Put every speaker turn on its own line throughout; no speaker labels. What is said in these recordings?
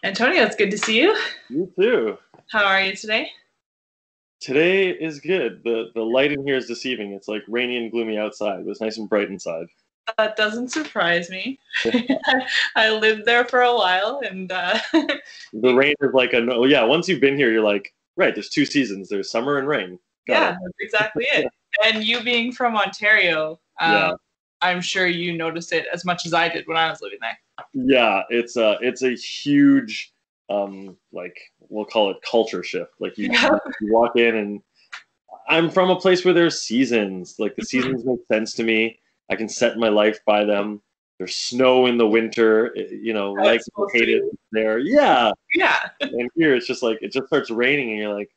Antonio, it's good to see you.
You too.
How are you today?
Today is good. The light in here is deceiving. It's like rainy and gloomy outside, but it's nice and bright inside.
That doesn't surprise me. I lived there for a while, and
The rain is like a no, yeah. Once you've been here, you're like, right. There's two seasons. There's summer and rain. Got
yeah,
it.
that's exactly it. And you being from Ontario,
Yeah,
I'm sure you noticed it as much as I did when I was living there.
yeah. It's a huge like we'll call it culture shift. Like
Yeah.
you walk in and I'm from a place where there's seasons. Like the seasons make sense to me. I can set my life by them. There's snow in the winter. Like
It's
I
supposed to
hate it
be.
there. Yeah.
Yeah,
And here it's just like it just starts raining and you're like,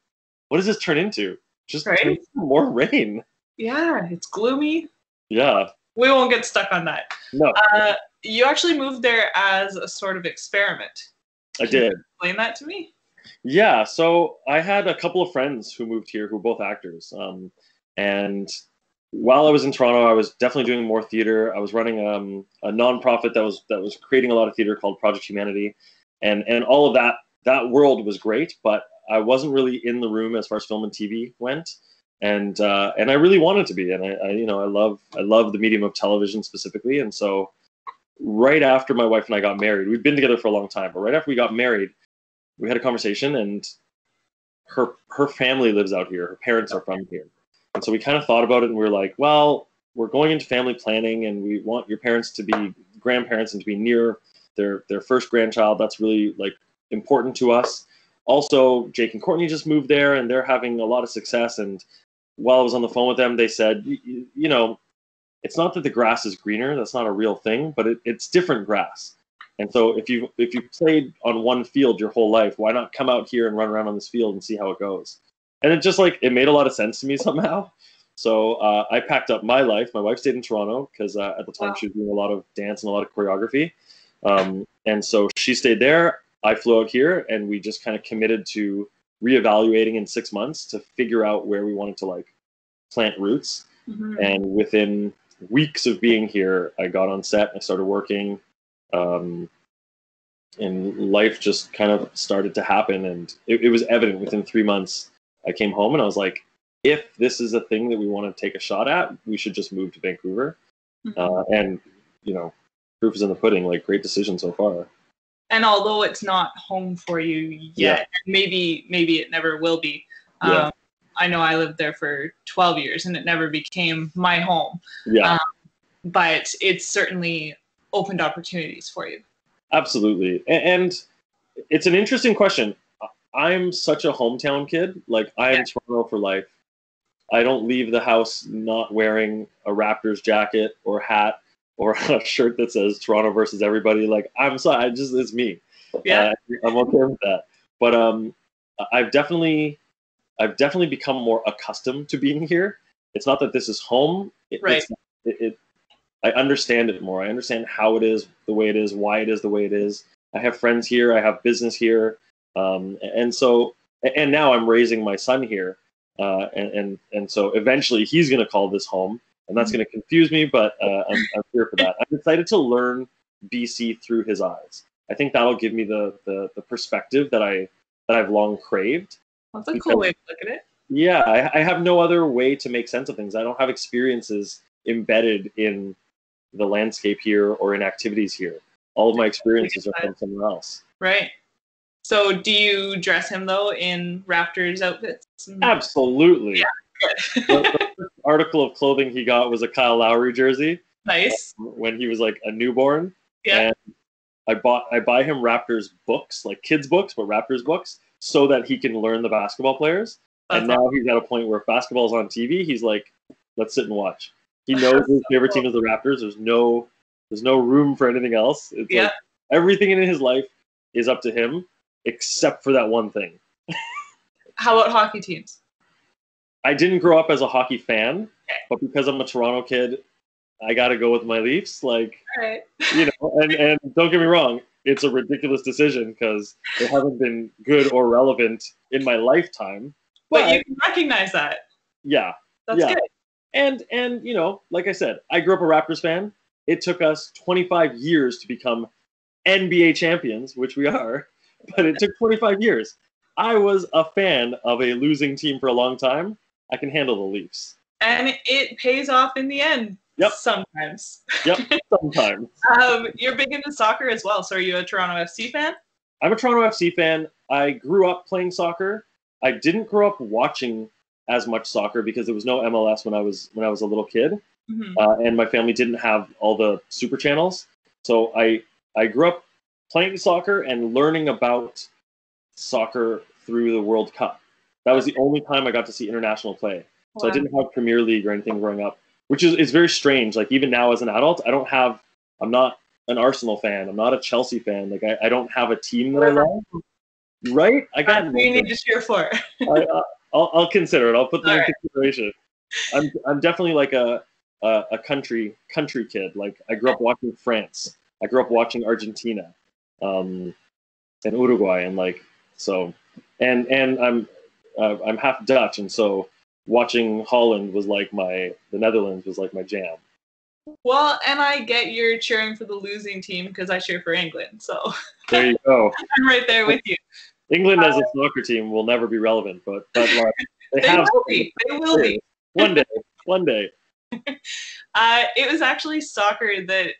what does this turn into? Just turn
right?
into more rain.
Yeah, it's gloomy.
Yeah.
We won't get stuck on that.
No,
Uh, you actually moved there as a sort of experiment.
I
Can you
did.
explain that to me?
Yeah. So I had a couple of friends who moved here who were both actors. And while I was in Toronto, I was definitely doing more theater. I was running a nonprofit that was creating a lot of theater called Project Humanity, and all of that world was great, but I wasn't really in the room as far as film and TV went, and I really wanted to be, and I love the medium of television specifically, and so right after my wife and I got married, we've been together for a long time, but right after we got married, we had a conversation, and her family lives out here. Her parents are from here. And so we kind of thought about it and we were like, well, we're going into family planning and we want your parents to be grandparents and to be near their first grandchild. That's really like important to us. Also, Jake and Courtney just moved there and they're having a lot of success. And while I was on the phone with them, they said, it's not that the grass is greener. That's not a real thing, but it's different grass. And so if you played on one field your whole life, why not come out here and run around on this field and see how it goes? And it just like it made a lot of sense to me somehow. So I packed up my life. My wife stayed in Toronto because at the time
Wow.
she was doing a lot of dance and a lot of choreography, and so she stayed there. I flew out here, and we just kind of committed to reevaluating in 6 months to figure out where we wanted to like plant roots.
Mhm.
And within weeks of being here, I got on set. I started working. Um, and life just kind of started to happen, and it was evident within 3 months. I came home and I was like, if this is a thing that we want to take a shot at, we should just move to Vancouver. And proof is in the pudding. Like, great decision so far.
And although it's not home for you
Yeah.
yet, maybe it never will be.
Yeah.
I know I lived there for 12 years and it never became my home,
Yeah,
but it's certainly opened opportunities for you.
absolutely. And it's an interesting question. I'm such a hometown kid. Like, I am
Yeah.
Toronto for life. I don't leave the house not wearing a Raptors jacket or hat or a shirt that says Toronto versus everybody. Like, I'm sorry, it's me.
Yeah.
I'm okay with that. But I've definitely become more accustomed to being here. It's not that this is home.
Right.
I understand it more. I understand how it is the way it is, why it is the way it is. I have friends here. I have business here, and now I'm raising my son here, and so eventually he's going to call this home, and that's going to confuse me. But I'm here for that. I'm excited to learn BC through his eyes. I think that'll give me the perspective that I've long craved.
That's a cool way to look at it.
Yeah, I have no other way to make sense of things. I don't have experiences embedded in the landscape here or in activities here. All of my experiences are from somewhere else.
Right. So do you dress him, though, in Raptors outfits?
Absolutely.
Yeah.
The first article of clothing he got was a Kyle Lowry jersey
Nice.
when he was like a newborn.
Yeah.
And I buy him Raptors books, like kids books, but Raptors books, so that he can learn the basketball players.
That's
And now he's at a point where if basketball's on TV, he's like, let's sit and watch. He knows his favorite team is the Raptors. There's no room for anything else. It's like everything in his life is up to him, except for that one thing.
How about hockey teams?
I didn't grow up as a hockey fan, but because I'm a Toronto kid, I got to go with my Leafs. Like,
All right.
and don't get me wrong, it's a ridiculous decision because they haven't been good or relevant in my lifetime.
But you can recognize that.
Yeah.
That's good.
And like I said, I grew up a Raptors fan. It took us 25 years to become NBA champions, which we are. but it took 25 years. I was a fan of a losing team for a long time. I can handle the Leafs.
And it pays off in the end.
Yep.
Sometimes.
Yep, sometimes.
You're big into soccer as well. So are you a Toronto FC fan?
I'm a Toronto FC fan. I grew up playing soccer. I didn't grow up watching as much soccer because there was no MLS when I was a little kid, and my family didn't have all the super channels. So I grew up playing soccer and learning about soccer through the World Cup. That was the only time I got to see international play. So I didn't have Premier League or anything growing up, which is very strange. Like even now as an adult, I'm not an Arsenal fan. I'm not a Chelsea fan. Like I don't have a team that I love. Right? I got
you need to cheer for.
I'll consider it. I'll put them in consideration. I'm definitely like a country kid. Like I grew up watching France. I grew up watching Argentina, and Uruguay, and like so, and I'm half Dutch, and so watching Holland was like the Netherlands was like my jam.
Well, and I get you're cheering for the losing team because I cheer for England. So
there you go.
I'm right there with you.
England as a soccer team will never be relevant, but like,
they will be. They will be.
One day.
It was actually soccer that,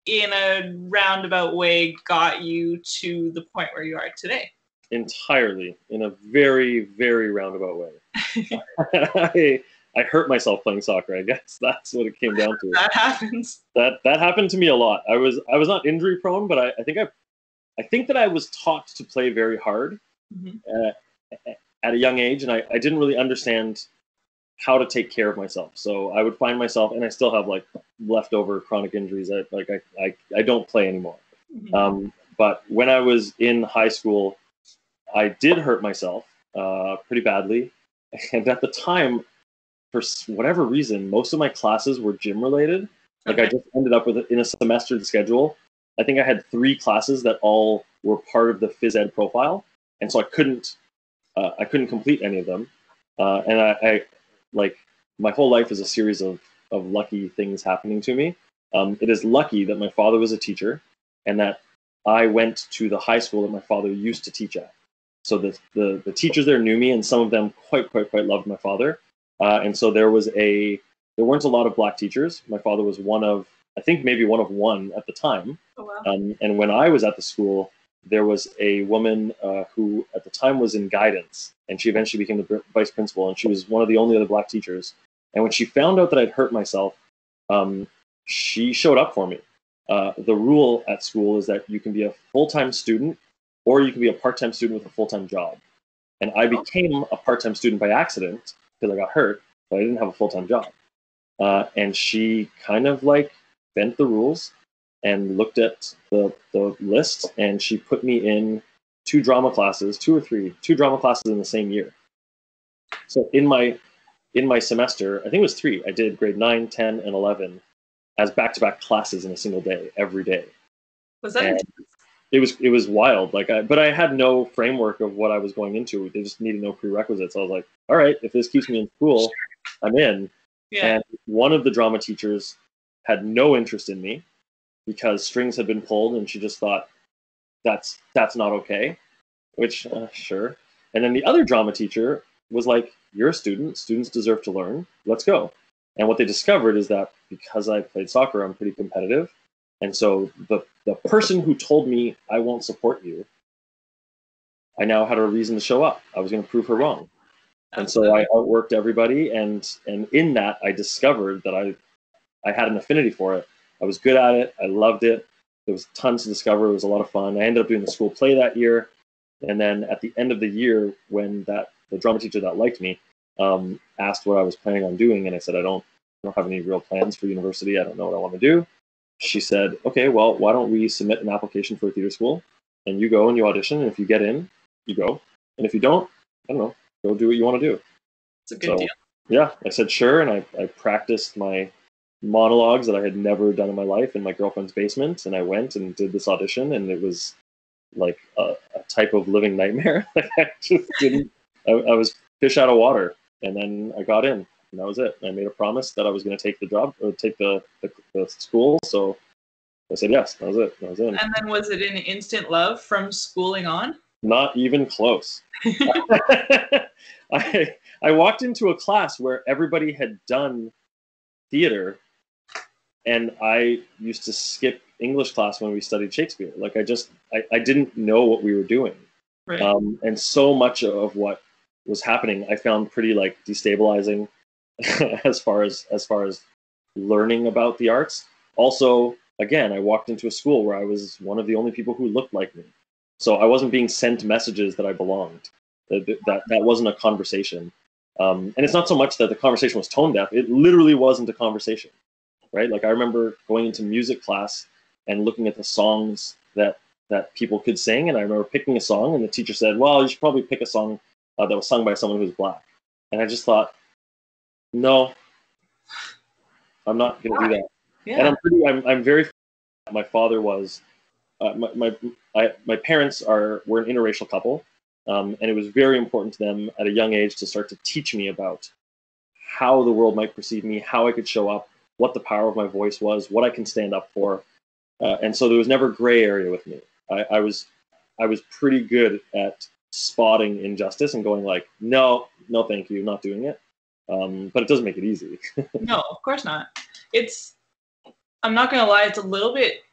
in a roundabout way, got you to the point where you are today.
Entirely, in a very, very roundabout way. I hurt myself playing soccer. I guess that's what it came down to.
That happens.
That happened to me a lot. I was not injury prone, but I think that I was taught to play very hard at a young age, and I didn't really understand how to take care of myself. So I would find myself, and I still have like leftover chronic injuries. I don't play anymore. But when I was in high school, I did hurt myself pretty badly, and at the time, for whatever reason, most of my classes were gym related. Like I just ended up in a semester schedule. I think I had 3 classes that all were part of the phys ed profile, and so I couldn't complete any of them. And I like my whole life is a series of lucky things happening to me. It is lucky that my father was a teacher, and that I went to the high school that my father used to teach at. So the teachers there knew me, and some of them quite loved my father. And so there weren't a lot of black teachers. My father was I think maybe one of one at the time.
Oh, wow.
And when I was at the school, there was a woman who at the time was in guidance, and she eventually became the vice principal, and she was one of the only other black teachers. And when she found out that I'd hurt myself, she showed up for me. The rule at school is that you can be a full-time student, or you can be a part-time student with a full-time job. And I became a part-time student by accident because I got hurt, but I didn't have a full-time job. And she kind of like bent the rules and looked at the list, and she put me in 2 drama classes, 2 drama classes in the same year. So in my semester, I think it was 3, I did grade 9, 10, and 11 as back-to-back classes in a single day, every day.
Was that intense?
It was wild. But I had no framework of what I was going into. They just needed no prerequisites. I was like, all right, if this keeps me in school, I'm in.
Yeah.
And one of the drama teachers had no interest in me because strings had been pulled, and she just thought that's not okay. Which sure. And then the other drama teacher was like, you're a student. Students deserve to learn. Let's go. And what they discovered is that because I played soccer, I'm pretty competitive. And so the person who told me I won't support you, I now had a reason to show up. I was going to prove her wrong. And so I outworked everybody. And in that, I discovered that I had an affinity for it. I was good at it. I loved it. There was tons to discover. It was a lot of fun. I ended up doing the school play that year. And then at the end of the year, when the drama teacher that liked me asked what I was planning on doing, and I said, I don't have any real plans for university. I don't know what I want to do. She said, okay, well, why don't we submit an application for a theater school, and you go and you audition, and if you get in, you go. And if you don't, I don't know, go do what you want to do.
It's a good deal.
Yeah, I said sure, and I practiced my monologues that I had never done in my life in my girlfriend's basement, and I went and did this audition, and it was like a type of living nightmare. I just didn't. I was fish out of water, and then I got in. And that was it. I made a promise that I was going to take the job, or take the school. So I said yes. That was it. I was in.
And then was it an instant love from schooling on?
Not even close. I walked into a class where everybody had done theater, and I used to skip English class when we studied Shakespeare. Like I didn't know what we were doing.
Right.
And so much of what was happening I found pretty like destabilizing as far as learning about the arts. Also, again, I walked into a school where I was one of the only people who looked like me. So I wasn't being sent messages that I belonged. That wasn't a conversation. And it's not so much that the conversation was tone deaf. It literally wasn't a conversation, right? Like I remember going into music class and looking at the songs that people could sing. And I remember picking a song and the teacher said, well, you should probably pick a song that was sung by someone who's black. And I just thought, no, I'm not going to do that.
Yeah.
And I'm very, my father was, my parents were an interracial couple. And it was very important to them at a young age to start to teach me about how the world might perceive me, how I could show up, what the power of my voice was, what I can stand up for. And so there was never gray area with me. I was pretty good at spotting injustice and going like, no, thank you, not doing it. But it doesn't make it easy.
No, of course not. I'm not gonna lie, it's a little bit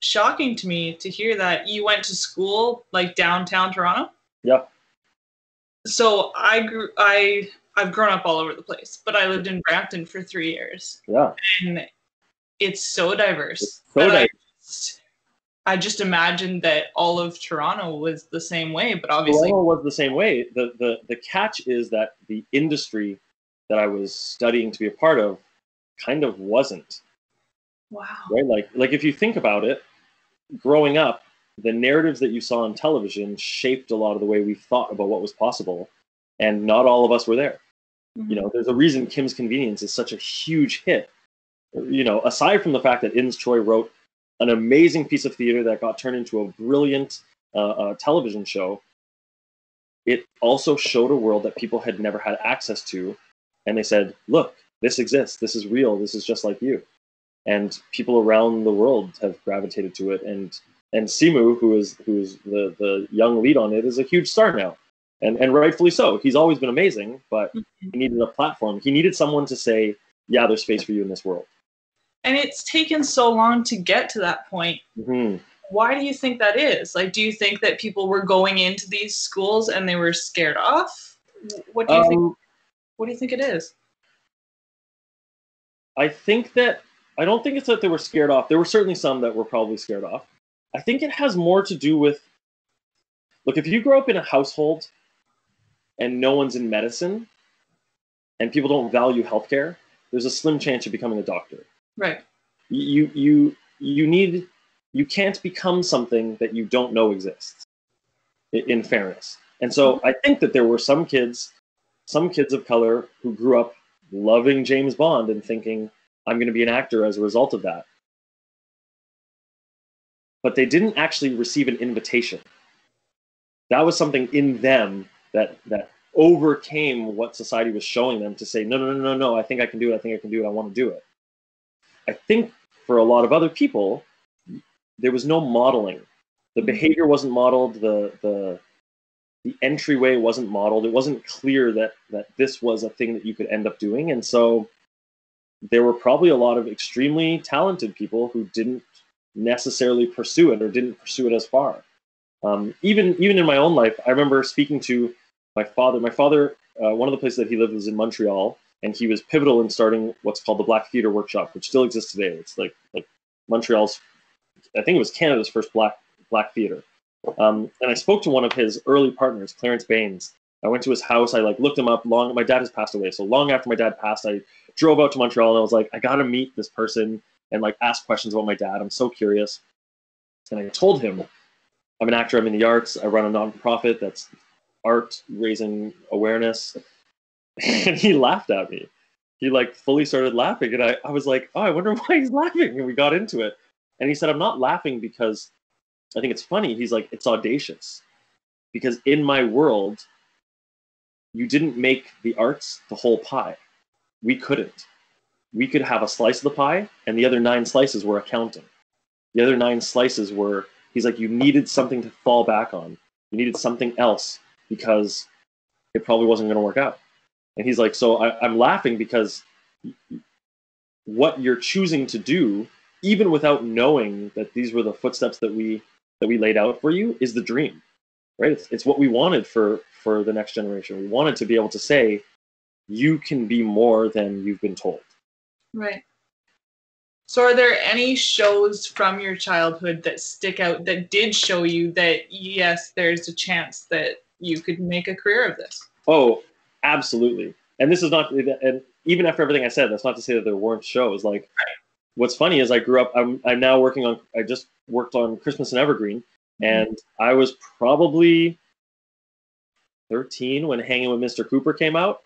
shocking to me to hear that you went to school like downtown Toronto.
Yeah.
So I've grown up all over the place, but I lived in Brampton for 3 years.
Yeah.
And it's so diverse.
It's so diverse.
I just imagined that all of Toronto was the same way, but obviously
Toronto was the same way. The catch is that the industry that I was studying to be a part of kind of wasn't.
Wow.
Right? Like if you think about it, growing up, the narratives that you saw on television shaped a lot of the way we thought about what was possible, and not all of us were there. Mm-hmm. You know, there's a reason Kim's Convenience is such a huge hit. You know, aside from the fact that Ins Choi wrote an amazing piece of theater that got turned into a brilliant television show, it also showed a world that people had never had access to, and they said, look, this exists, this is real, this is just like you. And people around the world have gravitated to it, and Simu, who's the young lead on it, is a huge star now, and rightfully so. He's always been amazing, but he needed a platform. He needed someone to say, yeah, there's space for you in this world.
And it's taken so long to get to that point.
Mm-hmm.
Why do you think that is? Like, do you think that people were going into these schools and they were scared off? What do you think? What do you think it is?
I don't think it's that they were scared off. There were certainly some that were probably scared off. I think it has more to do with, look, if you grow up in a household and no one's in medicine and people don't value healthcare, there's a slim chance you're becoming a doctor.
Right.
You can't become something that you don't know exists, in fairness. And so I think that there were some kids of color who grew up loving James Bond and thinking, I'm going to be an actor as a result of that. But they didn't actually receive an invitation. That was something in them that overcame what society was showing them to say, no, I think I can do it, I want to do it. I think for a lot of other people, there was no modeling. The behavior wasn't modeled, the entryway wasn't modeled. It wasn't clear that this was a thing that you could end up doing. And so there were probably a lot of extremely talented people who didn't necessarily pursue it or didn't pursue it as far. Even in my own life, I remember speaking to my father. My father, one of the places that he lived was in Montreal, and he was pivotal in starting what's called the Black Theatre Workshop, which still exists today. It's like Montreal's, I think it was Canada's first black theater. And I spoke to one of his early partners, Clarence Baines. I went to his house. I looked him up. My dad has passed away, so long after my dad passed, I drove out to Montreal and I was like, I gotta meet this person and ask questions about my dad. I'm so curious. And I told him, I'm an actor. I'm in the arts. I run a nonprofit that's art raising awareness. And he laughed at me. He fully started laughing, and I was like, oh, I wonder why he's laughing. And we got into it, and he said, I'm not laughing because I think it's funny. He's like, it's audacious, because in my world, you didn't make the arts the whole pie. We couldn't. We could have a slice of the pie, and the other 9 slices were accounting. The other 9 slices were, he's like, you needed something to fall back on. You needed something else because it probably wasn't going to work out. And he's like, so I'm laughing because what you're choosing to do, even without knowing that these were the footsteps that we laid out for you, is the dream, right? It's what we wanted for the next generation. We wanted to be able to say, you can be more than you've been told.
Right. So are there any shows from your childhood that stick out that did show you that, yes, there's a chance that you could make a career of this?
Oh, absolutely. And this is not, and even after everything I said, that's not to say that there weren't shows. Like, what's funny is I grew up, I'm now I just worked on Christmas in Evergreen, and I was probably 13 when Hanging with Mr. Cooper came out,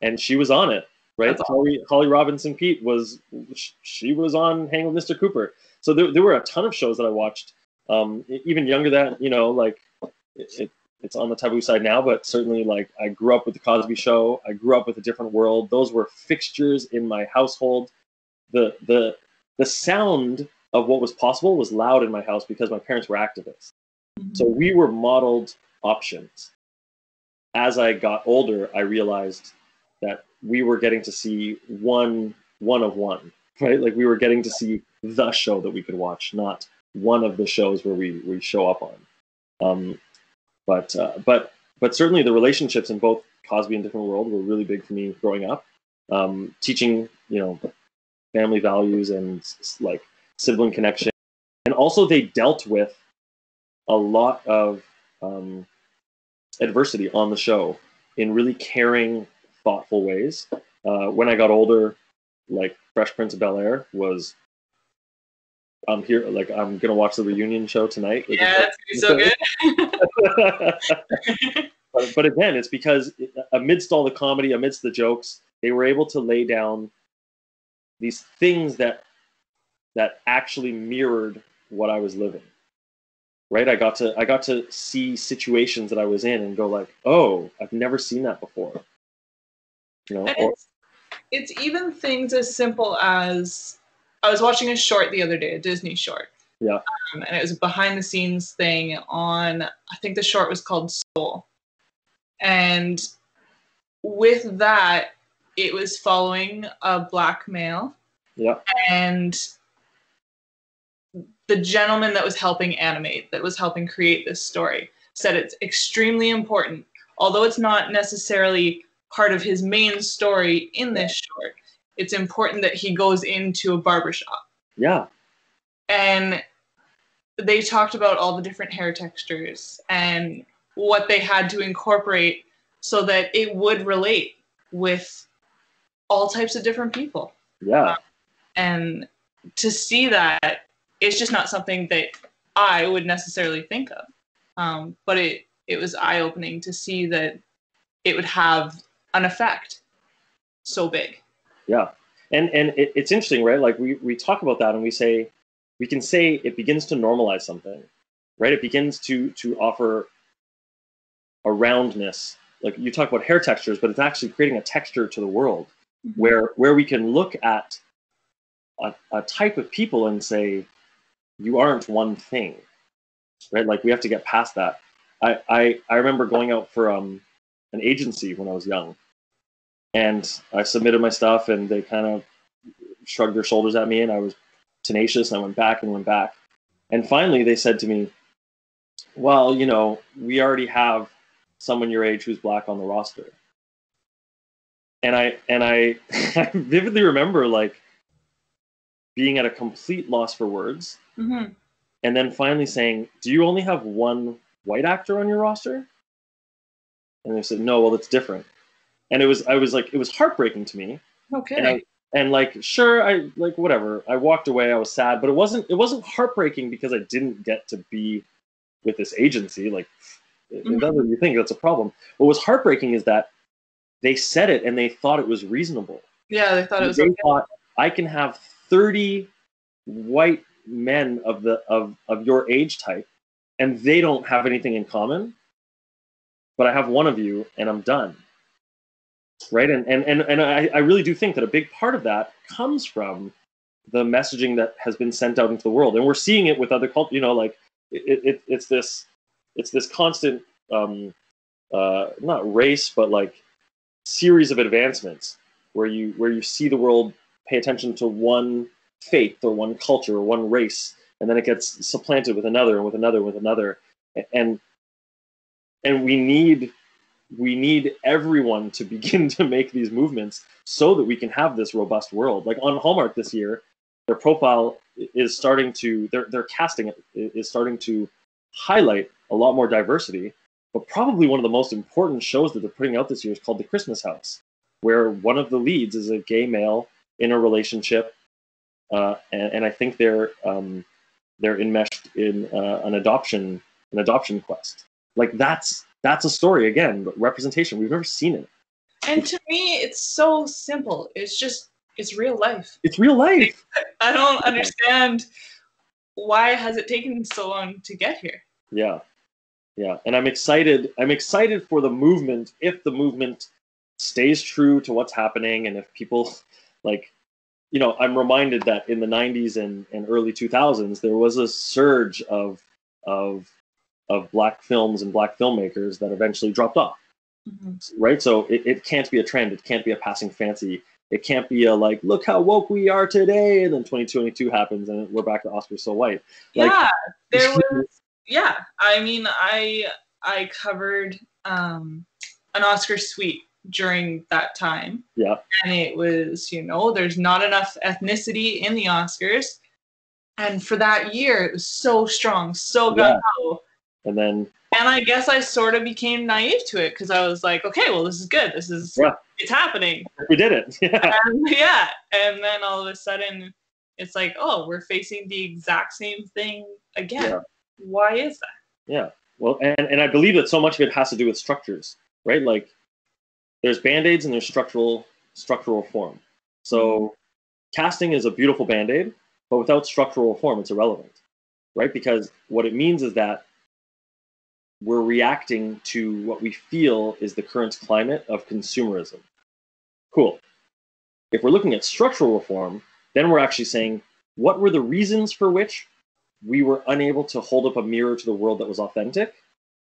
and she was on it, right? Holly Robinson Pete she was on Hanging with Mr. Cooper. So there were a ton of shows that I watched, even younger than, like, it's on the taboo side now, but certainly, like, I grew up with the Cosby Show. I grew up with A Different World. Those were fixtures in my household. The sound of what was possible was loud in my house because my parents were activists. So we were modeled options. As I got older, I realized that we were getting to see one of one, right? Like, we were getting to see the show that we could watch, not one of the shows where we show up on. But certainly the relationships in both Cosby and Different World were really big for me growing up. Teaching, family values and, like, sibling connection. And also they dealt with a lot of adversity on the show in really caring, thoughtful ways. When I got older, like, Fresh Prince of Bel-Air was, I'm here, like, I'm going to watch the reunion show tonight.
Yeah, that's going to be so good.
But again, it's because amidst all the comedy, amidst the jokes, they were able to lay down these things that actually mirrored what I was living. Right? I got to see situations that I was in and go, like, oh, I've never seen that before.
It's even things as simple as, I was watching a short the other day, a Disney short.
Yeah.
And it was a behind the scenes thing on, I think the short was called Soul. And with that, it was following a Black male.
Yeah.
And the gentleman that was helping animate, that was helping create this story, said it's extremely important, although it's not necessarily part of his main story in this short, it's important that he goes into a barbershop.
Yeah.
And they talked about all the different hair textures and what they had to incorporate so that it would relate with all types of different people.
Yeah.
And to see that, it's just not something that I would necessarily think of. But it was eye-opening to see that it would have an effect so big.
Yeah. And it's interesting, right? Like, we talk about that and we can say it begins to normalize something, right? It begins to offer a roundness. Like, you talk about hair textures, but it's actually creating a texture to the world where we can look at a type of people and say, you aren't one thing, right? Like, we have to get past that. I remember going out for an agency when I was young, and I submitted my stuff, and they kind of shrugged their shoulders at me, and I was tenacious, and I went back and went back. And finally, they said to me, well, we already have someone your age who's Black on the roster. And I I vividly remember, like, being at a complete loss for words, and then finally saying, do you only have one white actor on your roster? And they said, no, well, it's different. And it was heartbreaking to me.
Okay.
And like, sure, I, like, whatever. I walked away. I was sad, but it wasn't heartbreaking because I didn't get to be with this agency. Like, it doesn't, you think that's a problem. What was heartbreaking is that they said it and they thought it was reasonable.
Yeah, they thought it was
They
okay.
thought, I can have 30 white men of your age type, and they don't have anything in common, but I have one of you, and I'm done. Right? And I really do think that a big part of that comes from the messaging that has been sent out into the world, and we're seeing it with other cultures. Like, it's this it's this constant not race, but like series of advancements where you see the world pay attention to one faith or one culture or one race, and then it gets supplanted with another and with another and with another, and we need everyone to begin to make these movements so that we can have this robust world. Like on Hallmark this year, their profile is starting to their casting is starting to highlight a lot more diversity. But probably one of the most important shows that they're putting out this year is called The Christmas House, where one of the leads is a gay male in a relationship, and I think they're enmeshed in an adoption quest. Like that's a story again, but representation. We've never seen it.
And to me, it's so simple. It's real life.
It's real life.
I don't understand why has it taken so long to get here.
Yeah. Yeah, and I'm excited. I'm excited for the movement. If the movement stays true to what's happening, and if people, like, I'm reminded that in the '90s and early 2000s, there was a surge of black films and black filmmakers that eventually dropped off. Mm-hmm. Right. So it can't be a trend. It can't be a passing fancy. It can't be a like, look how woke we are today, and then 2022 happens and we're back to Oscar So White.
Yeah, there was. Yeah, I mean, I covered an Oscar suite during that time.
Yeah.
And it was, there's not enough ethnicity in the Oscars. And for that year, it was so strong, so gung-ho.
And
I guess I sort of became naive to it because I was like, okay, well, this is good. It's happening.
We did it.
Yeah. And then all of a sudden, it's like, oh, we're facing the exact same thing again. Yeah. Why is that?
Yeah. Well, and I believe that so much of it has to do with structures, right? Like there's Band-Aids and there's structural reform. So casting is a beautiful Band-Aid, but without structural reform, it's irrelevant, right? Because what it means is that we're reacting to what we feel is the current climate of consumerism. Cool. If we're looking at structural reform, then we're actually saying, what were the reasons for which we were unable to hold up a mirror to the world that was authentic?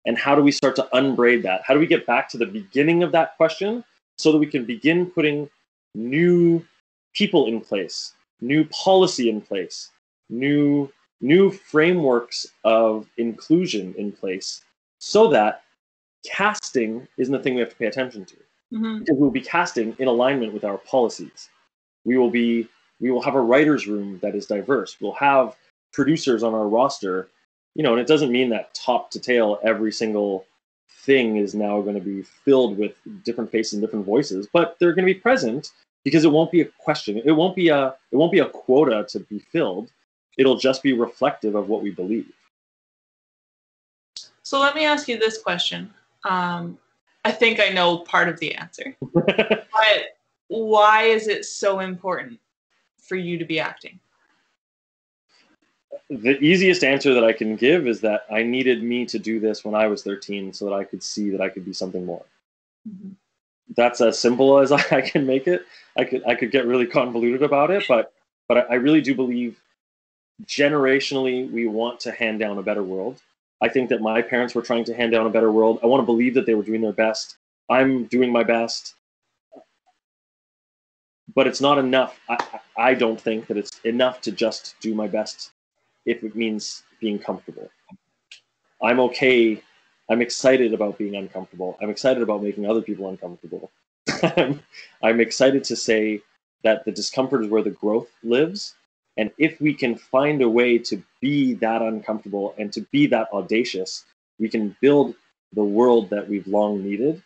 And how do we start to unbraid that? How do we get back to the beginning of that question so that we can begin putting new people in place, new policy in place, new frameworks of inclusion in place, so that casting isn't the thing we have to pay attention to. Mm-hmm. Because we'll be casting in alignment with our policies. We will have a writer's room that is diverse. We'll have producers on our roster, and it doesn't mean that top to tail every single thing is now going to be filled with different faces and different voices, but they're going to be present because it won't be a question. It won't be a quota to be filled. It'll just be reflective of what we believe.
So let me ask you this question. I think I know part of the answer, but why is it so important for you to be acting?
The easiest answer that I can give is that I needed me to do this when I was 13 so that I could see that I could be something more. Mm-hmm. That's as simple as I can make it. I could get really convoluted about it, but I really do believe generationally we want to hand down a better world. I think that my parents were trying to hand down a better world. I want to believe that they were doing their best. I'm doing my best. But it's not enough. I don't think that it's enough to just do my best if it means being comfortable. I'm okay. I'm excited about being uncomfortable. I'm excited about making other people uncomfortable. I'm excited to say that the discomfort is where the growth lives. And if we can find a way to be that uncomfortable and to be that audacious, we can build the world that we've long needed.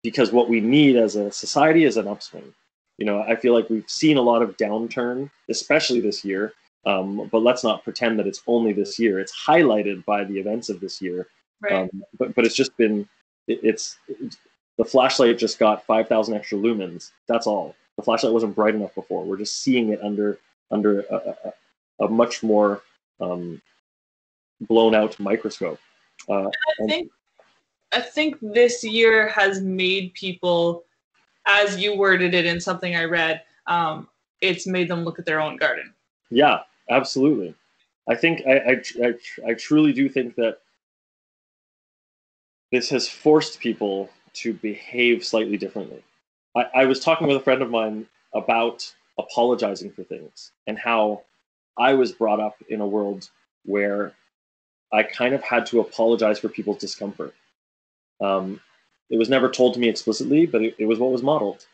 Because what we need as a society is an upswing. I feel like we've seen a lot of downturn, especially this year. But let's not pretend that it's only this year. It's highlighted by the events of this year. Right. But it's just been, the flashlight just got 5,000 extra lumens. That's all. The flashlight wasn't bright enough before. We're just seeing it under a much more blown out microscope.
I think this year has made people, as you worded it in something I read, it's made them look at their own garden.
Yeah, absolutely. I think I truly do think that this has forced people to behave slightly differently. I was talking with a friend of mine about apologizing for things and how I was brought up in a world where I kind of had to apologize for people's discomfort. It was never told to me explicitly, but it was what was modeled.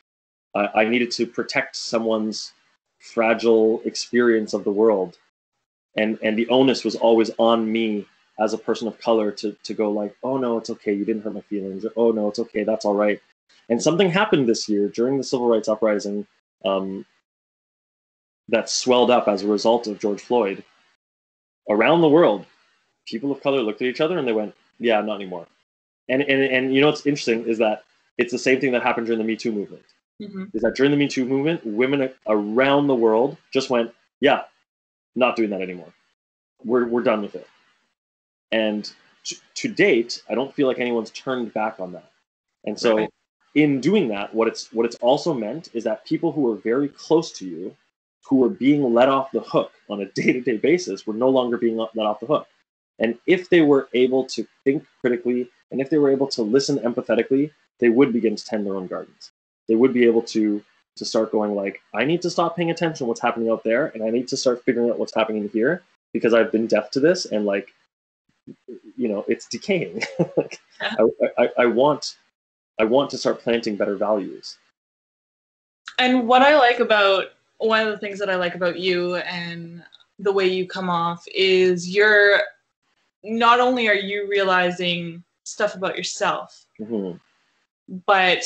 I needed to protect someone's fragile experience of the world, and the onus was always on me as a person of color to go like, oh no, it's okay, you didn't hurt my feelings, or, oh no, it's okay, that's all right. And something happened this year during the civil rights uprising that swelled up as a result of George Floyd. Around the world, people of color looked at each other and they went, yeah, not anymore. And you know what's interesting is that it's the same thing that happened during the Me Too movement. Is that during the Me Too movement, women around the world just went, yeah, not doing that anymore. We're done with it. And to date, I don't feel like anyone's turned back on that. And so in doing that, what it's also meant is that people who are very close to you, who were being let off the hook on a day-to-day basis, were no longer being let off the hook. And if they were able to think critically, and if they were able to listen empathetically, they would begin to tend their own gardens. They would be able to start going like, I need to stop paying attention to what's happening out there, and I need to start figuring out what's happening here, because I've been deaf to this, and like, you know, it's decaying. I want to start planting better values.
And what I like about, one of the things that I like about you and the way you come off is you're, not only are you realizing stuff about yourself, but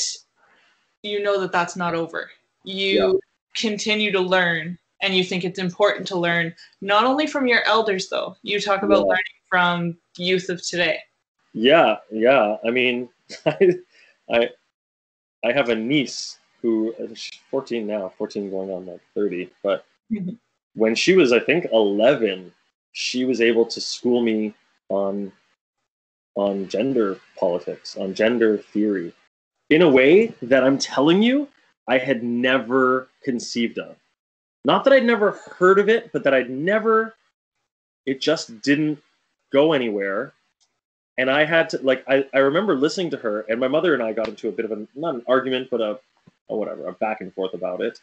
you know that that's not over. You continue to learn, and you think it's important to learn, not only from your elders, though. You talk about learning from youth of today. Yeah.
I mean, I have a niece who is 14 now, 14 going on like 30. But when she was, I think, 11, she was able to school me on gender politics, on gender theory, in a way that I'm telling you, I had never conceived of. Not that I'd never heard of it, but that it just didn't go anywhere. And I had to, like, I remember listening to her, and my mother and I got into a bit of not an argument, but a back and forth about it.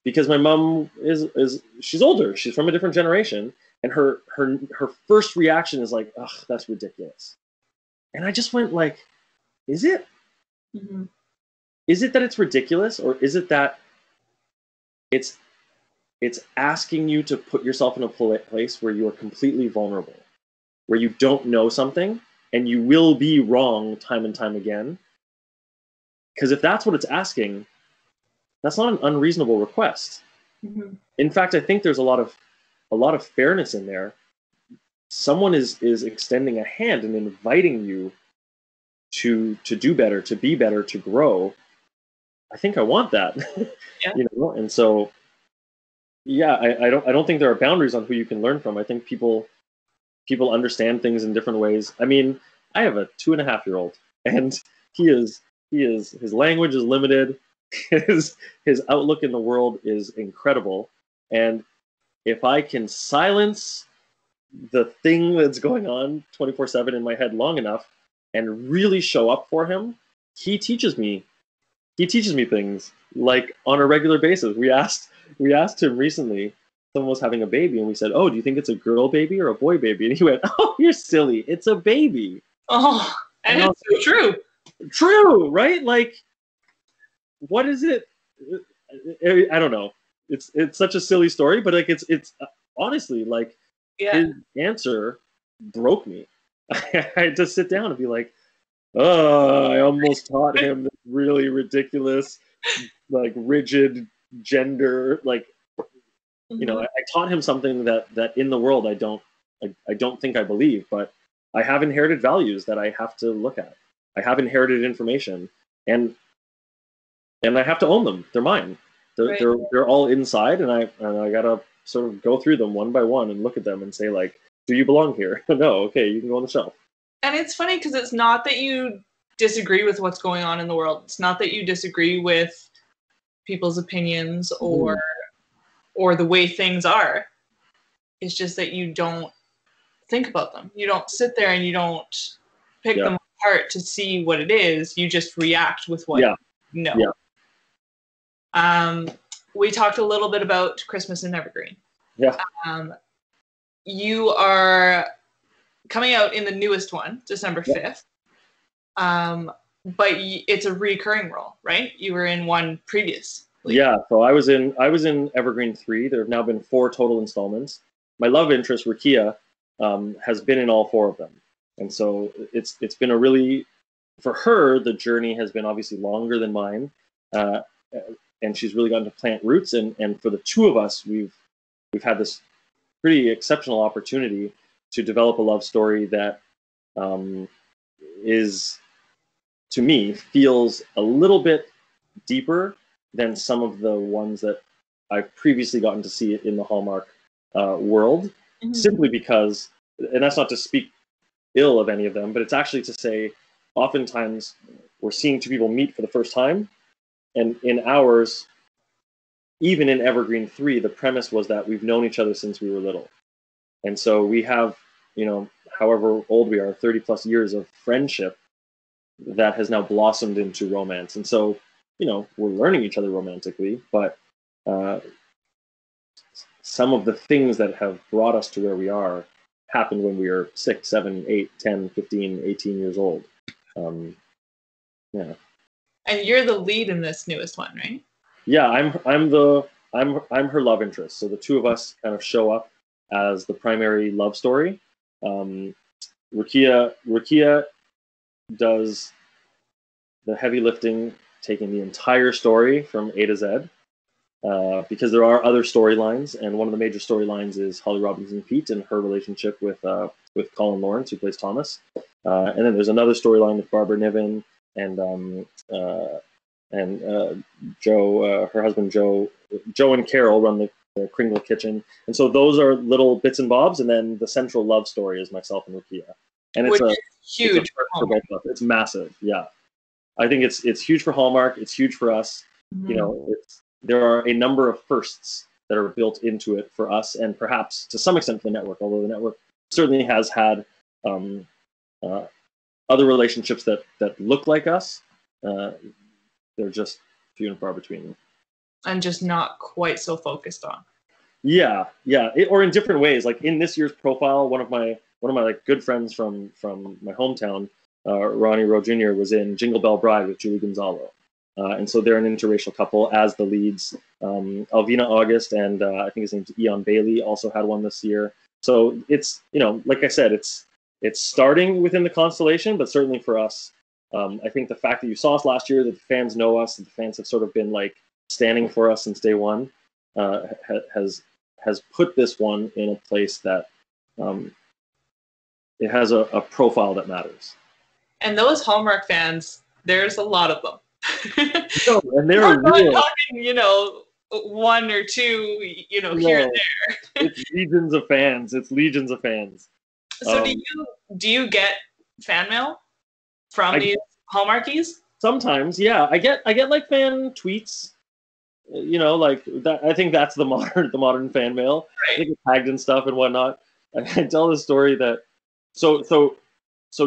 Because my mom she's older, she's from a different generation, and her first reaction is like, ugh, that's ridiculous. And I just went like, is it? Is it that it's ridiculous, or is it that it's asking you to put yourself in a place where you are completely vulnerable, where you don't know something and you will be wrong time and time again? Because if that's what it's asking, that's not an unreasonable request. In fact, I think there's a lot of fairness in there. Someone is extending a hand and inviting you to do better, to be better, to grow. I think I want that. You know, and so I don't think there are boundaries on who you can learn from. I think people understand things in different ways. I mean, I have a 2.5-year-old, and his language is limited. His outlook in the world is incredible. And if I can silence the thing that's going on 24/7 in my head long enough and really show up for him, he teaches me things like on a regular basis. We asked him recently, someone was having a baby, and we said, oh, do you think it's a girl baby or a boy baby? And he went, oh, you're silly, it's a baby.
Oh, and it's so true.
True, right? Like, what is it? I don't know. It's such a silly story, but like it's honestly like his answer broke me. I had to sit down and be like, oh, I almost taught him this really ridiculous, like rigid gender, like, you know, I taught him something that in the world I don't think I believe, but I have inherited values that I have to look at. I have inherited information, and I have to own them. They're mine. They're all inside, and I gotta sort of go through them one by one and look at them and say, like, do you belong here? No, okay, you can go on the shelf.
And it's funny because it's not that you disagree with what's going on in the world. It's not that you disagree with people's opinions or the way things are. It's just that you don't think about them. You don't sit there and you don't pick them apart to see what it is. You just react with what
Yeah.
you know.
Yeah.
We talked a little bit about Christmas in Evergreen.
Yeah.
You are coming out in the newest one, December 5th. But it's a recurring role, right? You were in one previous.
Yeah, so I was in Evergreen 3. There have now been 4 total installments. My love interest, Rakia, has been in all 4 of them. And so it's been a really, for her, the journey has been obviously longer than mine. And she's really gotten to plant roots. And for the 2 of us, we've had this pretty exceptional opportunity to develop a love story that is, to me, feels a little bit deeper than some of the ones that I've previously gotten to see it in the Hallmark world, simply because, and that's not to speak ill of any of them, but it's actually to say, oftentimes we're seeing 2 people meet for the first time, and in ours, even in Evergreen 3, the premise was that we've known each other since we were little. And so we have, however old we are, 30 plus years of friendship that has now blossomed into romance. And so, we're learning each other romantically, but some of the things that have brought us to where we are happened when we were 6, 7, 8, 10, 15, 18 years old. Yeah.
And you're the lead in this newest one, right?
Yeah, I'm her love interest. So the 2 of us kind of show up as the primary love story. Rakia does the heavy lifting, taking the entire story from A to Z, because there are other storylines, and one of the major storylines is Holly Robinson Pete and her relationship with Colin Lawrence, who plays Thomas, and then there's another storyline with Barbara Niven and Joe, her husband Joe. Joe and Carol run the Kringle Kitchen, and so those are little bits and bobs, and then the central love story is myself and Rakia, and it's
huge
for both of us. It's massive, yeah. I think it's huge for Hallmark. It's huge for us. There are a number of firsts that are built into it for us, and perhaps to some extent for the network. Although the network certainly has had other relationships that look like us. They're just few and far between,
and just not quite so focused on.
Yeah, or in different ways. Like in this year's profile, one of my like good friends from my hometown, Ronnie Rowe Jr., was in Jingle Bell Bride with Julie Gonzalo. And so they're an interracial couple as the leads. Alvina August and I think his name's Eon Bailey also had one this year. So it's, like I said, it's starting within the constellation, but certainly for us, I think the fact that you saw us last year, that the fans know us, that the fans have sort of been like standing for us since day one, has put this one in a place that it has a profile that matters.
And those Hallmark fans, there's a lot of them.
No, and they're
We're not
real.
talking, 1 or 2, here and there.
It's legions of fans.
So do you get fan mail from these Hallmarkies?
Sometimes, yeah. I get like fan tweets. Like that. I think that's the modern fan mail.
Right.
I think it's tagged and stuff and whatnot. I tell the story that so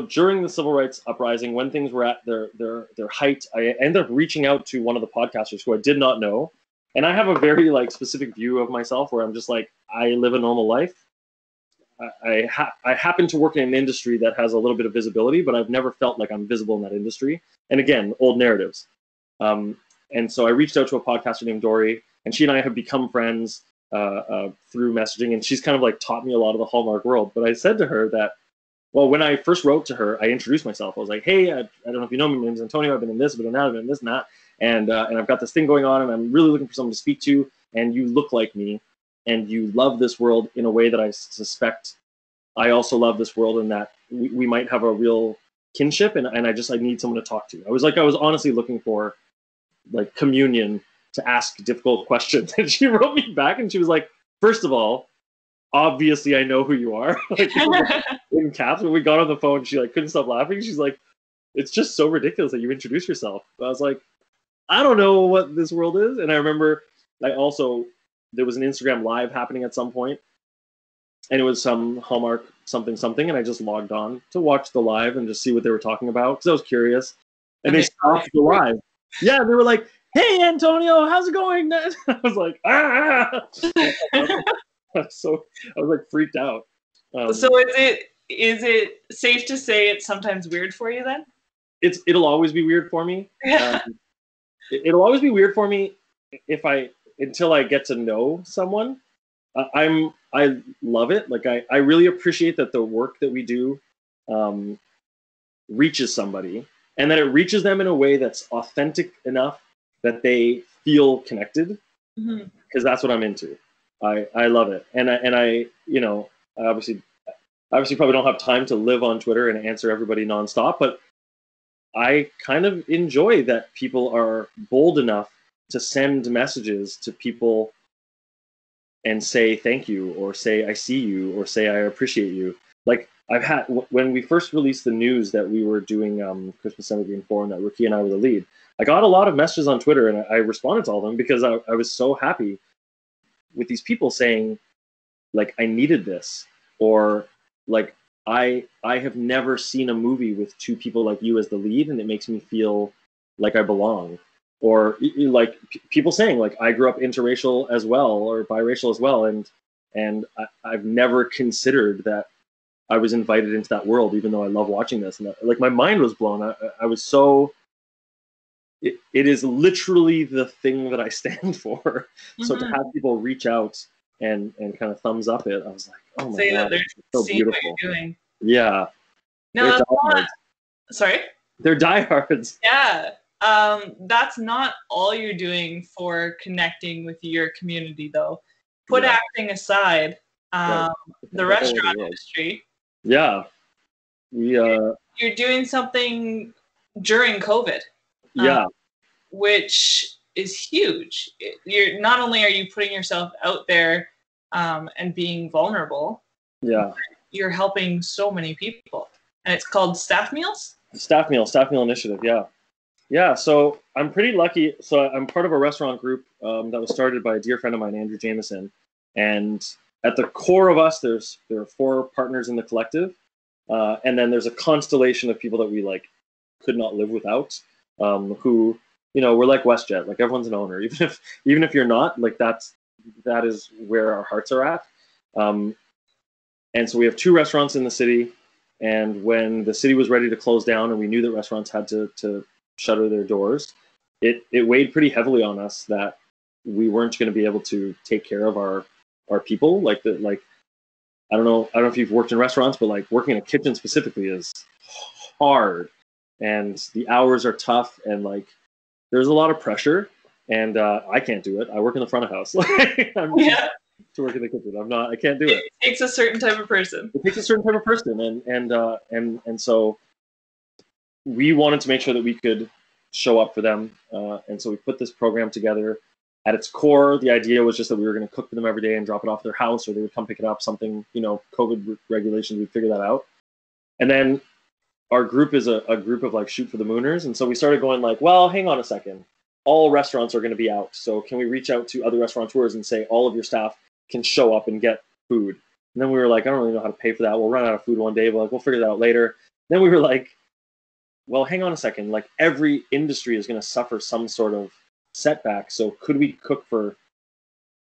during the civil rights uprising, when things were at their height, I ended up reaching out to one of the podcasters who I did not know, and I have a very like specific view of myself where I'm just like, I live a normal life. I happen to work in an industry that has a little bit of visibility, but I've never felt like I'm visible in that industry. And again, old narratives. And so I reached out to a podcaster named Dory, and she and I have become friends through messaging, and she's kind of like taught me a lot of the Hallmark world. But I said to her that, well, when I first wrote to her, I introduced myself. I was like, hey, I don't know if you know me, my name's Antonio, I've been in this, I've been in that, I've been in this and that, and I've got this thing going on, and I'm really looking for someone to speak to, and you look like me, and you love this world in a way that I suspect I also love this world, and that we might have a real kinship, and I need someone to talk to. I was honestly looking for like communion to ask difficult questions. And she wrote me back and she was like, first of all, obviously I know who you are. Like in caps. When we got on the phone, she like couldn't stop laughing. She's like, it's just so ridiculous that you introduce yourself. But I was like, I don't know what this world is. And I remember there was an Instagram live happening at some point. and it was some Hallmark something something, and I just logged on to watch the live and just see what they were talking about because I was curious. And they stopped the live. Yeah, they were like, "Hey, Antonio, how's it going?" I was like, "Ah!" So I was like freaked out.
So is it safe to say it's sometimes weird for you then?
It'll always be weird for me. It'll always be weird for me until I get to know someone. I love it. Like I really appreciate that the work that we do reaches somebody, and that it reaches them in a way that's authentic enough that they feel connected. Because that's what I'm into. I love it, and I you know, I obviously probably don't have time to live on Twitter and answer everybody nonstop, but I kind of enjoy that people are bold enough to send messages to people and say thank you, or say I see you, or say I appreciate you. Like I've had when we first released the news that we were doing Christmas Evergreen 4 and that Ricky and I were the lead, I got a lot of messages on Twitter, and I responded to all of them because I was so happy with these people saying, like, I needed this, or like I have never seen a movie with two people like you as the lead, and it makes me feel like I belong. Or like people saying, like, I grew up interracial as well, or biracial as well, and I've never considered that I was invited into that world, even though I love watching this. And like my mind was blown. I was so. It is literally the thing that I stand for. So to have people reach out and kind of thumbs up it, I was like, oh my god,
they're
so
seeing
beautiful.
what you're doing.
Yeah.
No,
They're
that's
diehards.
not. Sorry.
They're diehards.
Yeah. That's not all you're doing for connecting with your community, though. Put acting aside,
Right.
the restaurant industry.
Yeah.
You're doing something during COVID.
Yeah.
Which is huge. You're not only are you putting yourself out there and being vulnerable.
Yeah.
You're helping so many people, and it's called Staff Meals.
Staff Meal Initiative. Yeah. Yeah, so I'm pretty lucky. So I'm part of a restaurant group that was started by a dear friend of mine, Andrew Jameson. And at the core of us, there are 4 partners in the collective, and then there's a constellation of people that we like could not live without. Who, you know, we're like WestJet, like everyone's an owner, even if you're not. Like that is where our hearts are at. And so we have 2 restaurants in the city. And when the city was ready to close down, and we knew that restaurants had to shutter their doors, it weighed pretty heavily on us that we weren't going to be able to take care of our people. Like I don't know if you've worked in restaurants, but like working in a kitchen specifically is hard, and the hours are tough, and like there's a lot of pressure, and I can't do it. I work in the front of house. To work in the kitchen, I can't do it.
It takes a certain type of person.
It takes a certain type of person, and so we wanted to make sure that we could show up for them, and so we put this program together. At its core, the idea was just that we were going to cook for them every day and drop it off at their house, or they would come pick it up. Something, you know, COVID regulations, we'd figure that out. And then our group is a group of like shoot for the mooners, and so we started going like, well, hang on a second, all restaurants are going to be out, so can we reach out to other restaurateurs and say all of your staff can show up and get food? And then we were like, I don't really know how to pay for that. We'll run out of food one day. We'll figure that out later. Then we were like, well, hang on a second. Like every industry is going to suffer some sort of setback. So could we cook for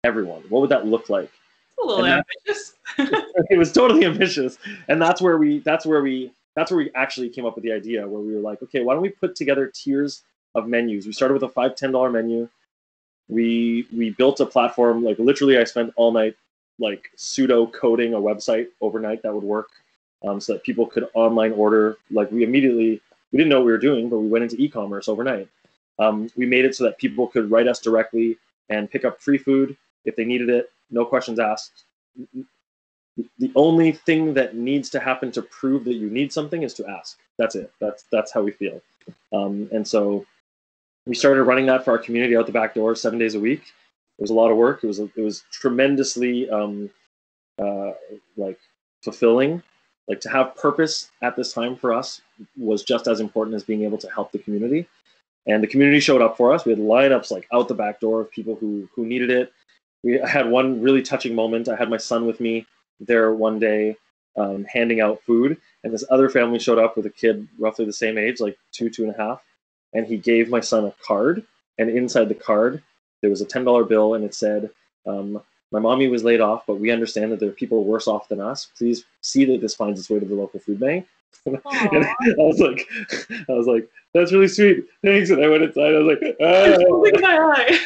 everyone? What would that look like?
It's a little ambitious.
It was totally ambitious, and that's where we actually came up with the idea, where we were like, okay, why don't we put together tiers of menus? We started with a $5-10 menu. We built a platform. Like literally, I spent all night like pseudo coding a website overnight that would work, so that people could online order. Like we didn't know what we were doing, but we went into e-commerce overnight. We made it so that people could write us directly and pick up free food if they needed it, no questions asked. The only thing that needs to happen to prove that you need something is to ask. That's it. That's how we feel. And so we started running that for our community out the back door 7 days a week. It was a lot of work. It was tremendously like fulfilling. Like to have purpose at this time for us was just as important as being able to help the community. And the community showed up for us. We had lineups like out the back door of people who needed it. I had one really touching moment. I had my son with me, there one day handing out food, and this other family showed up with a kid roughly the same age, like 2.5, and he gave my son a card, and inside the card there was a $10 bill, and it said, my mommy was laid off, but we understand that there are people worse off than us. Please see that this finds its way to the local food bank. And I was like, that's really sweet. Thanks. And I went inside. I was like,
look at my eye.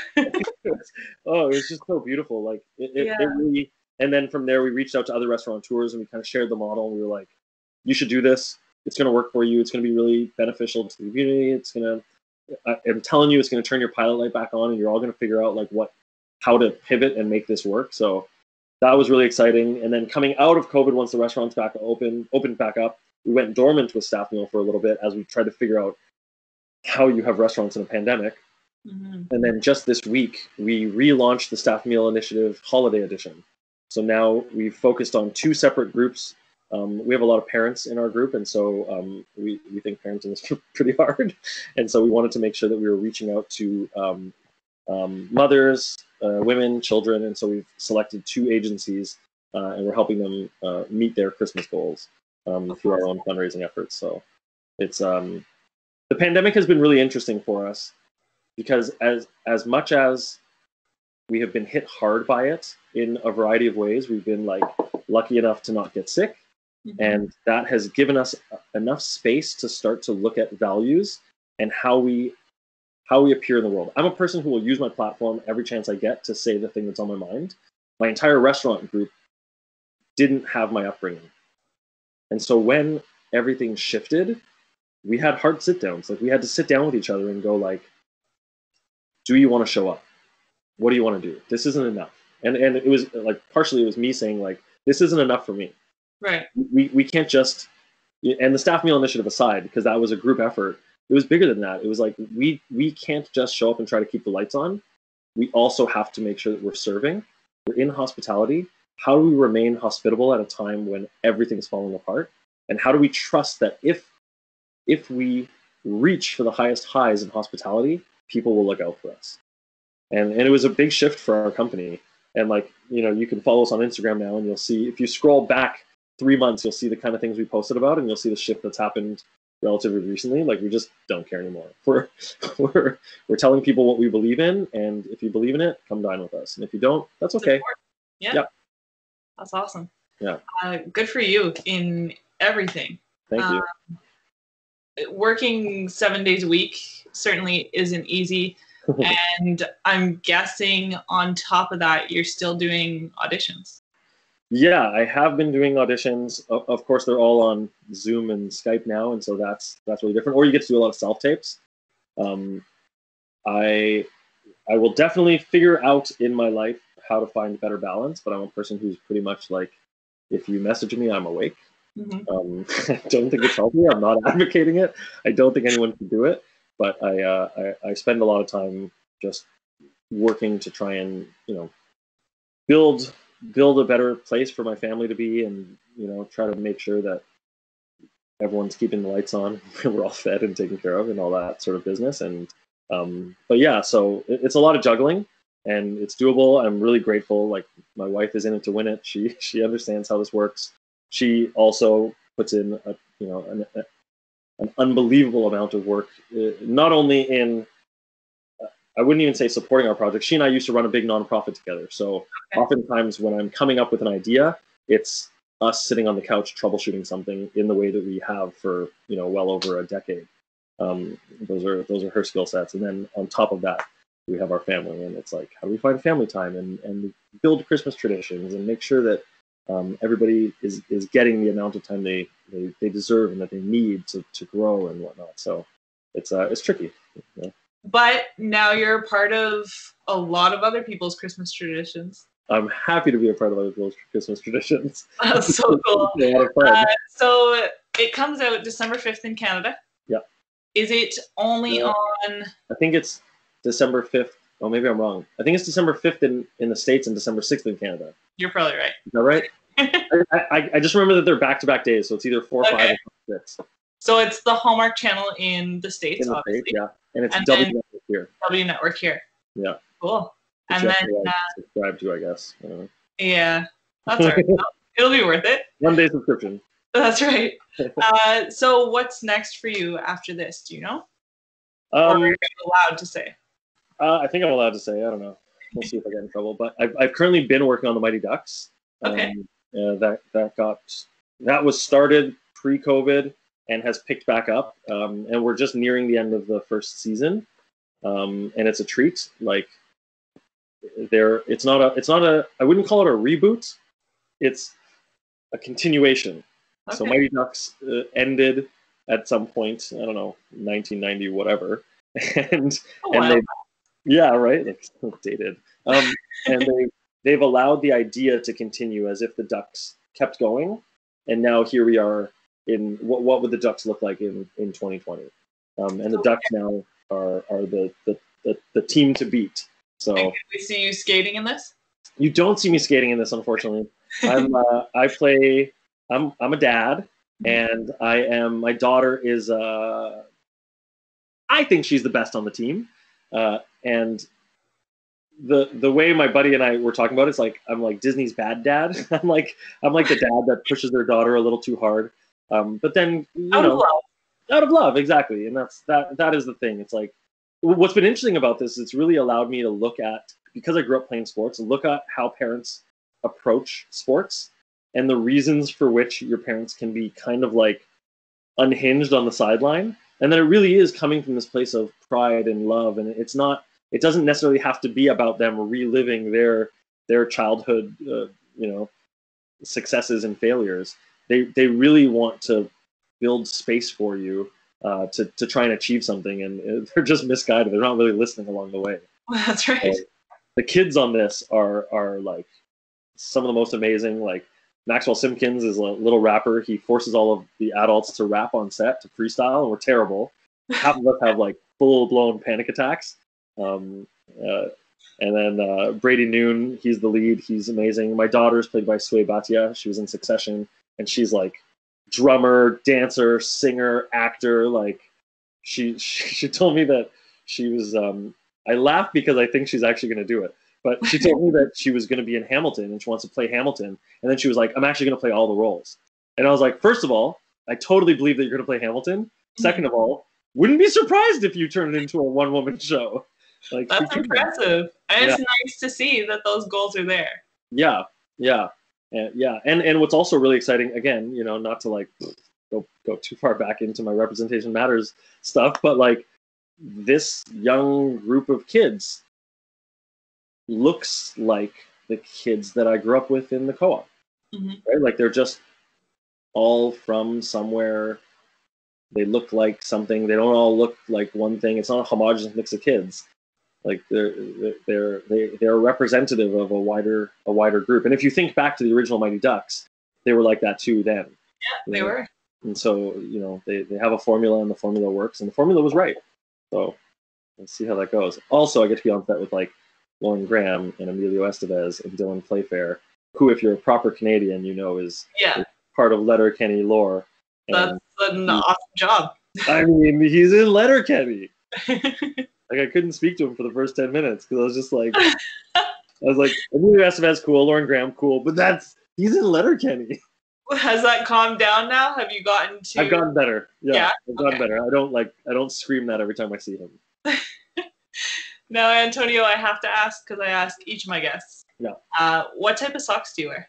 Oh, it was just so beautiful. Like it really. And then from there, we reached out to other restaurateurs and we kind of shared the model. And we were like, you should do this. It's going to work for you. It's going to be really beneficial to the community. I'm telling you, it's going to turn your pilot light back on, and you're all going to figure out like how to pivot and make this work. So that was really exciting. And then coming out of COVID, once the restaurants opened back up, we went dormant with staff meal for a little bit as we tried to figure out how you have restaurants in a pandemic. Mm-hmm. And then just this week, we relaunched the staff meal initiative holiday edition. So now we've focused on 2 separate groups. We have a lot of parents in our group, and so we think parenting is pretty hard. And so we wanted to make sure that we were reaching out to mothers, women, children, and so we've selected 2 agencies, and we're helping them meet their Christmas goals through our own fundraising efforts. So it's the pandemic has been really interesting for us because as much as we have been hit hard by it in a variety of ways, we've been like lucky enough to not get sick, and that has given us enough space to start to look at values and how we appear in the world. I'm a person who will use my platform every chance I get to say the thing that's on my mind. My entire restaurant group didn't have my upbringing. And so when everything shifted, we had hard sit downs. Like we had to sit down with each other and go like, do you want to show up? What do you want to do? This isn't enough. And it was like, partially it was me saying like, this isn't enough for me.
Right.
We can't just, and the staff meal initiative aside, because that was a group effort, it was bigger than that. It was like, we can't just show up and try to keep the lights on. We also have to make sure that we're serving. We're in hospitality. How do we remain hospitable at a time when everything's falling apart? And how do we trust that if we reach for the highest highs in hospitality, people will look out for us? And it was a big shift for our company. And like, you can follow us on Instagram now, and you'll see, if you scroll back 3 months, you'll see the kind of things we posted about, and you'll see the shift that's happened relatively recently. Like we just don't care anymore. We're telling people what we believe in, and if you believe in it, come dine with us. And if you don't, that's okay.
Yeah.
Yep.
That's awesome.
Yeah.
Good for you in everything.
Thank you.
Working 7 days a week certainly isn't easy. And I'm guessing on top of that, you're still doing auditions.
Yeah, I have been doing auditions. Of course, they're all on Zoom and Skype now, and so that's really different. Or you get to do a lot of self-tapes. I will definitely figure out in my life how to find better balance, but I'm a person who's pretty much like, if you message me, I'm awake. I don't think it's healthy. I'm not advocating it. I don't think anyone can do it, but I spend a lot of time just working to try and build a better place for my family to be, and try to make sure that everyone's keeping the lights on, we're all fed and taken care of, and all that sort of business. And but yeah, so it's a lot of juggling, and it's doable. I'm really grateful. Like my wife is in it to win it. She understands how this works. She also puts in an unbelievable amount of work, not only in, I wouldn't even say supporting our project. She and I used to run a big nonprofit together. So oftentimes when I'm coming up with an idea, it's us sitting on the couch troubleshooting something in the way that we have for well over a decade. Those are her skill sets. And then on top of that, we have our family, and it's like, how do we find family time and build Christmas traditions and make sure that everybody is getting the amount of time they deserve and that they need to grow and whatnot. So it's tricky.
But now you're a part of a lot of other people's Christmas traditions.
I'm happy to be a part of other people's Christmas traditions.
That's so cool.
A lot of fun.
So it comes out December 5th in Canada.
Yeah.
Is it only on? I
think it's December 5th. Oh, maybe I'm wrong. I think it's December 5th in the States and December 6th in Canada.
You're probably right.
Is that right? I just remember that they're back-to-back days, so it's either 4 or 5 or 6.
So it's the Hallmark channel in the States, obviously.
States, yeah. And it's W Network here.
W Network here.
Yeah.
Cool.
Which
and then
subscribe to, I guess.
Yeah, that's all right. It'll be worth it.
1 day subscription.
That's right. So what's next for you after this? Do you know? Or are you allowed to say?
I think I'm allowed to say. I don't know. We'll see if I get in trouble. But I've currently been working on the Mighty Ducks.
Okay.
That was started pre-COVID and has picked back up. And we're just nearing the end of the first season. And it's a treat. Like it's not a I wouldn't call it a reboot. It's a continuation. Okay. So Mighty Ducks ended at some point, I don't know, 1990, whatever. And right, like so dated. And they've allowed the idea to continue as if the Ducks kept going, and now here we are in what would the Ducks look like in 2020? And the Ducks now are the team to beat. So
can we see you skating in this?
You don't see me skating in this, unfortunately. I'm a dad, and my daughter is I think she's the best on the team, and the way my buddy and I were talking about it, it's like I'm like Disney's bad dad. I'm like the dad that pushes their daughter a little too hard, but then out of love, exactly, and that is the thing. It's like what's been interesting about this. It's really allowed me to look at, because I grew up playing sports, look at how parents approach sports and the reasons for which your parents can be kind of like unhinged on the sideline, and then it really is coming from this place of pride and love, and it doesn't necessarily have to be about them reliving their childhood successes and failures. They really want to build space for you to try and achieve something, and they're just misguided. They're not really listening along the way.
That's right.
So the kids on this are like some of the most amazing. Like Maxwell Simpkins is a little rapper. He forces all of the adults to rap on set, to freestyle, and we're terrible. Half of us have like full-blown panic attacks. And then Brady Noon, he's the lead. He's amazing. My daughter's played by Sway Bhatia. She was in Succession, and she's like drummer, dancer, singer, actor. Like she told me that she was. I laugh because I think she's actually going to do it. But she told me that she was going to be in Hamilton and she wants to play Hamilton. And then she was like, I'm actually going to play all the roles. And I was like, first of all, I totally believe that you're going to play Hamilton. Second of all, wouldn't be surprised if you turn it into a one-woman show. Like,
that's impressive. And it's nice to see that those goals are there.
Yeah. And what's also really exciting, again, not to like go too far back into my Representation Matters stuff, but like this young group of kids looks like the kids that I grew up with in the co-op, right? Like they're just all from somewhere. They look like something. They don't all look like one thing. It's not a homogenous mix of kids. Like they're representative of a wider group. And if you think back to the original Mighty Ducks, they were like that too then.
Yeah, they were.
And so they have a formula, and the formula works, and the formula was right. So let's see how that goes. Also, I get to be on set with like Lauren Graham and Emilio Estevez and Dylan Playfair, who, if you're a proper Canadian, is part of Letterkenny lore.
That's an awesome job.
I mean, he's in Letterkenny. Like, I couldn't speak to him for the first 10 minutes because I was just like, Emilio Estevez, cool, Lauren Graham, cool, but he's in Letterkenny.
Has that calmed down now? Have you gotten to?
I've gotten better. Yeah, I've gotten better. I don't scream that every time I see him.
Now, Antonio, I have to ask, because I ask each of my guests.
Yeah.
What type of socks do you wear?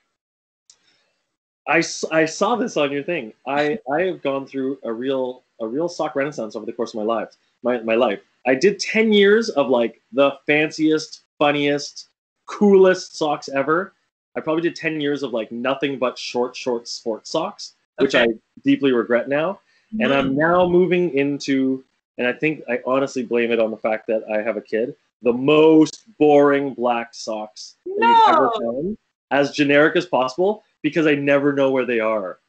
I saw this on your thing. I have gone through a real sock renaissance over the course of my life. My life. I did 10 years of like the fanciest, funniest, coolest socks ever. I probably did 10 years of like nothing but short sports socks, which I deeply regret now. And I'm now moving into, and I think I honestly blame it on the fact that I have a kid, the most boring black socks that you've ever found, as generic as possible, because I never know where they are.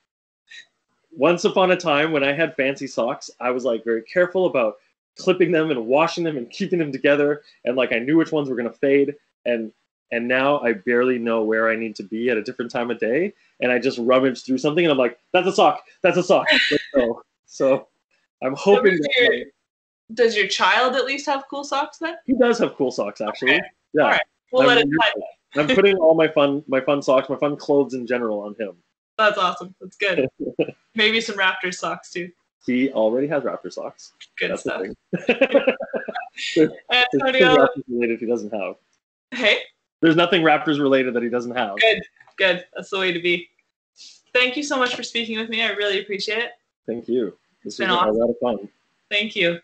Once upon a time, when I had fancy socks, I was like very careful about clipping them and washing them and keeping them together, and like I knew which ones were going to fade, and now I barely know where I need to be at a different time of day, and I just rummage through something and I'm like, that's a sock, let's go. So I'm hoping
does your child at least have cool socks then?
He does have cool socks, actually.
Okay.
Yeah.
All right, we'll let it slide.
I'm putting all my fun socks, my fun clothes in general on him.
That's awesome. That's good. Maybe some Raptors socks too.
He already has Raptor socks.
Good
That's
stuff.
The thing.
Antonio,
Raptors related he doesn't have.
hey.
There's nothing Raptors related that he doesn't have.
Good. That's the way to be. Thank you so much for speaking with me. I really appreciate it.
Thank you. This was
awesome.
a lot of fun.
Thank you.